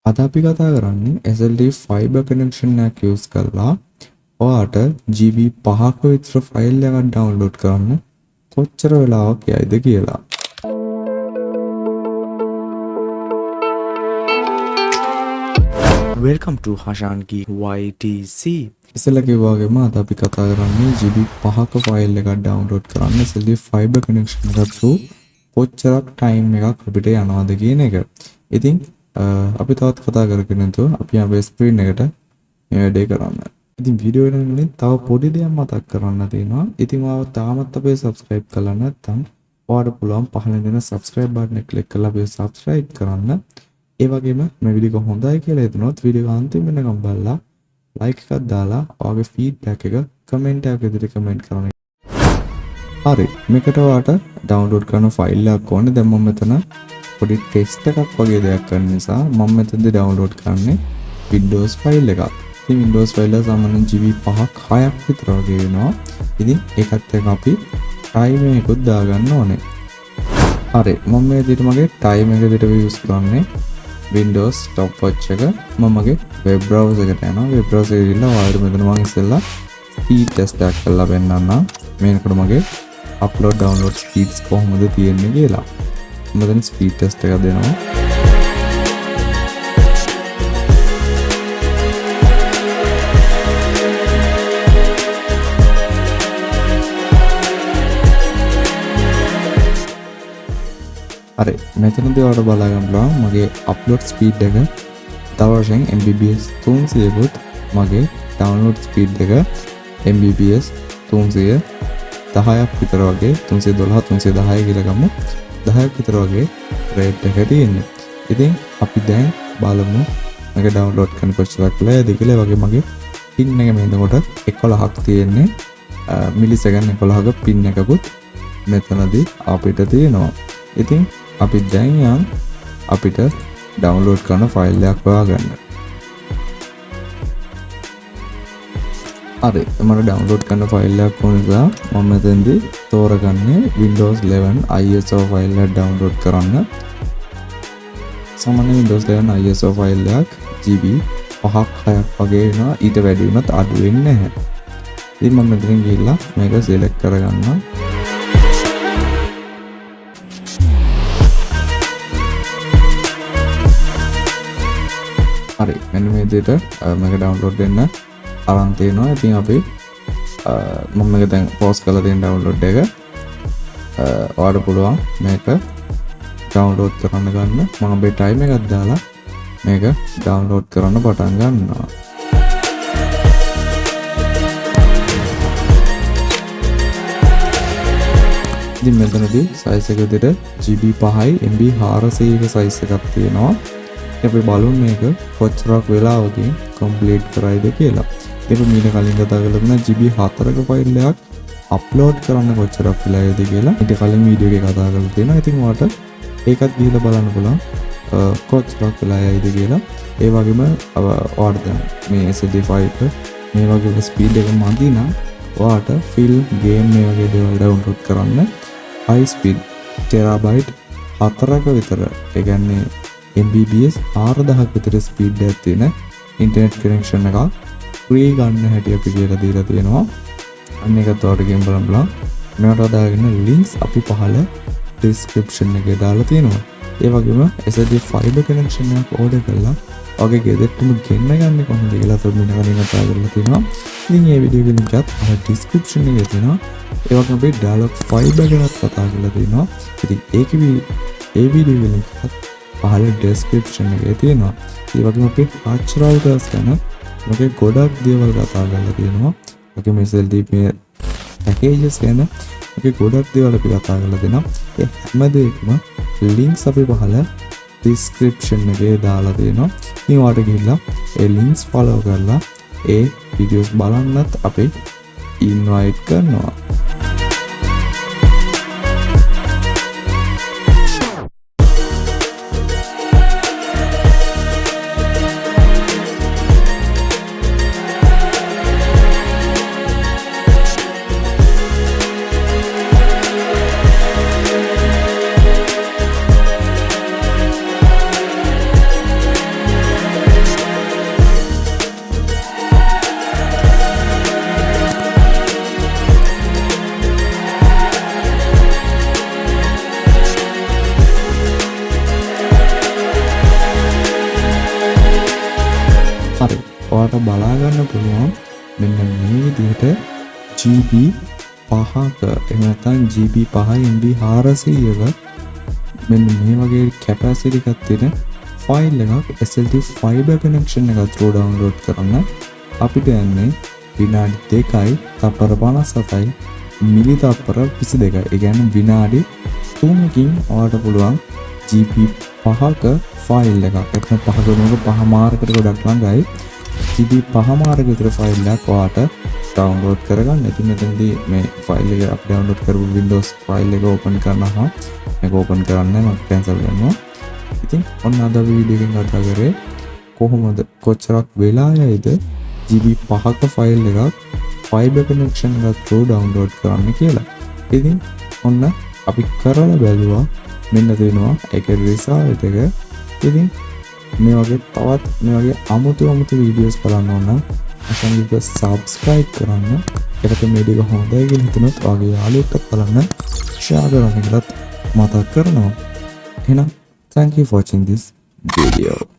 අද අපි කතා කරන්නේ SLD fiber connection එකක් use කරලා ඔයාට GB 5ක විතර ෆයිල් එකක් download කරන්න කොච්චර වෙලාවක් යයිද කියලා. Welcome to Hashanki YTC. ඉස්සෙල්ලා කිව්වා වගේම අද අපි කතා කරන්නේ GB 5ක ෆයිල් එකක් download කරන්න SLD fiber connection එකක් through කොච්චරක් time එකක් අපිට යනවද කියන එක. ඉතින් අපි තවත් කතා කරගෙන යනවා අපි අපේ ස්ක්‍රීන් එකට මේ වැඩේ කරන්න. ඉතින් වීඩියෝ එක වලින් තව පොඩි දෙයක් මතක් කරන්න තියෙනවා. ඉතින් ඔයාලා තාමත් අපේ subscribe කරලා නැත්නම් ඔයාලට පුළුවන් පහළ දෙන subscribe button එක click කරලා අපේ subscribe කරන්න. ඒ වගේම මේ වීඩියෝ එක හොඳයි කියලා හිතනොත් වීඩියෝ එක අන්තිම වෙනකම් බලලා like එකක් දාලා ඔයාගේ feedback එක comment එකක් විදිහට comment කරන්න. හරි මේකට ඔයාලට download කරන file එකක් ඕනේ. දැන් මම මෙතන පොඩි ටෙස්ට් එකක් වගේ දෙයක් කරන නිසා මම මෙතනදී download කරන්නේ Windows file එකක්. ඉතින් Windows file එක සාමාන්‍යයෙන් GB 5ක් 6ක් විතර වගේ වෙනවා. ඉතින් ඒකත් එක්ක අපි time එකකුත් දාගන්න ඕනේ. හරි මම මේ විදිහට මගේ time එක විදිහට use කරන්නේ Windows stopwatch එක. මම මගේ web browser එකට යනවා. web browser එකේ ගිහලා ඔයාලට මෙතන මම ඉස්සෙල්ලා speed test එකක් කරලා පෙන්නන්නම්. මේකට මගේ upload download speeds කොහොමද තියෙන්නේ කියලා. මෙතන ස්පීඩ් ටෙස්ට් එකක් දෙනවා. හරි මෙතනදී ඔයාලට බලා ගන්න පුළුවන් මගේ අප්ලෝඩ් ස්පීඩ් එක තව වශයෙන් Mbps 300කුත් මගේ ඩවුන්ලෝඩ් ස්පීඩ් එක Mbps 310ක් විතර වගේ 312 310 කියලා ගමු. 10ක් විතර වගේ රේට් එක තියෙන්නේ. ඉතින් අපි දැන් බලමු මගේ ඩවුන්ලෝඩ් කරන කොච්චරක් වෙලාද කියලා. වගේ මගේ පින් එක මෙතනකොට 11ක් තියෙන්නේ. මිලිසෙකන්ඩ් 11ක පින් එකකුත් මෙතනදී අපිට තියෙනවා. ඉතින් අපි දැන් යන් අපිට ඩවුන්ලෝඩ් කරන ෆයිල් එකක් හොයාගන්න. හරි මම ඩවුන්ලෝඩ් කරන ෆයිල් එකක් ඕන නිසා මම මෙතෙන්දී තෝරගන්නේ Windows 11 ISO ෆයිල් එක ඩවුන්ලෝඩ් කරන්න. සාමාන්‍ය Windows 11 ISO ෆයිල් එකක් GB 5ක් 6ක් වගේ වෙනවා. ඊට වැඩි වුණත් අඩු වෙන්නේ නැහැ. ඉතින් මම මෙතනින් ගිහිල්ලා මේක select කරගන්නවා. හරි මෙන්න මේ විදිහට මේක ඩවුන්ලෝඩ් වෙන්න අරන් තියෙනවා. ඉතින් අපි මම මේක දැන් පෝස් කරලා තියෙන ඩවුන්ලෝඩ් එක ඔයාලට පුළුවන් මේක ඩවුන්ලෝඩ් කරන්න ගන්න. මම අපේ ටයිම් එකක් දාලා මේක ඩවුන්ලෝඩ් කරන්න පටන් ගන්නවා. ඉතින් මෙතනදී size එක විදිහට GB 5යි MB 400ක size එකක් තියෙනවා. අපි බලමු මේක කොච්චරක් වෙලාවකින් කම්ප්ලීට් කරයිද කියලා. ඒක මීට කලින් කතා කරලා තිබුණා GB 4ක ෆයිල් එකක් අප්ලෝඩ් කරන්න කොච්චරක් වෙලාවද කියලා. ඊට කලින් වීඩියෝ එකේ කතා කරලා තියෙනවා. ඉතින් ඔයාලට ඒකත් ගිහලා බලන්න පුළුවන් කොච්චරක් වෙලාවයිද කියලා. ඒ වගේම ඔයාලට දැන් මේ SSD ෆයිල් එක මේ වගේ ස්පීඩ් එක මදි නම් ඔයාලට ෆිල්ම් ගේම් මේ වගේ දේවල් ඩවුන්ලෝඩ් කරන්න high speed terabyte 4ක විතර ඒ කියන්නේ Mbps 4000ක් විතර ස්පීඩ් එකක් තියෙන ඉන්ටර්නෙට් කනෙක්ෂන් එකක් ෆ්‍රී ගන්න හැටි අපි කියලා දීලා තියෙනවා. අන්න ඒකත් ඔයාලට ගෙන් බලන්න බලන්න. මේකට දාගෙන links අපි පහළ description එකේ දාලා තියෙනවා. ඒ වගේම SSD fiber connection එකක් order කරලා ඔයාගේ ගෙදරටම ගෙන්න ගන්න කොහොමද කියලා අපි මෙන්න කලින් කතා කරලා තියෙනවා. ඉතින් මේ වීඩියෝ එක ලින්ක් එකත් පහළ description එකේ තියෙනවා. ඒ වගේම අපි dialog fiber ගැනත් කතා කරලා තියෙනවා. ඉතින් ඒ වීඩියෝ එක ලින්ක් එකත් පහළ description එකේ තියෙනවා. ඒ වගේම අපි patch routers ගැන මොකද ගොඩක් දේවල් කතා කරලා තියෙනවා. වගේම SLD මේ packages ගැන මොකද ගොඩක් දේවල් අපි කතා කරලා දෙනවා. ඒ හැම දෙයකම links අපි පහළ description එකේ දාලා තියෙනවා. ඉතින් ඔයාලට ගිහිල්ලා ඒ links follow කරලා ඒ videos බලන්නත් අපි invite කරනවා. ඔයාලට බලා ගන්න පුළුවන් මෙන්න මේ විදිහට GB 5ක එහෙම නැත්නම් GB 5 MB 400ක මෙන්න මේ වගේ කැපැසිටි එකක් තියෙන ෆයිල් එකක් SLT fiber connection එක through download කරන්න අපිට යන්නේ විනාඩි 2යි තප්පර 57යි මිලි තප්පර 22යි. ඒ කියන්නේ විනාඩි 3කින් ඔයාලට පුළුවන් GB 5ක ෆයිල් එකක් එතන 5 ගුණයක 5 මාර්කයට ගොඩක් ළඟයි GB 5 මාර්ක විතර ෆයිල් එකක් ඔයාලට ඩවුන්ලෝඩ් කරගන්න. ඉතින් මෙතනදී මේ ෆයිල් එක අපි ඩවුන්ලෝඩ් කරපු Windows ෆයිල් එක ඕපන් කරනවා. මේක ඕපන් කරන්න මම කැන්සල් කරනවා. ඉතින් ඔන්න අද වීඩියෝ එකෙන් කතා කරේ කොහොමද කොච්චරක් වෙලා යයිද GB 5ක ෆයිල් එකක් fiber connection එකක් through download කරන්න කියලා. ඉතින් ඔන්න අපි කරලා බැලුවා මෙන්න දෙනවා ඒකේ result එක. ඉතින් මේ වගේ තවත් මේ වගේ අමුතු වීඩියෝස් බලන්න ඕන නම් අසංගික subscribe කරන්න. ඒකට මේ වීඩියෝ හොඳයි කියලා හිතනොත් ඔයාගේ යාළුවෙක්ට බලන්න share කරන්න කියලාත් මතක් කරනවා. එහෙනම් thank you for watching this video.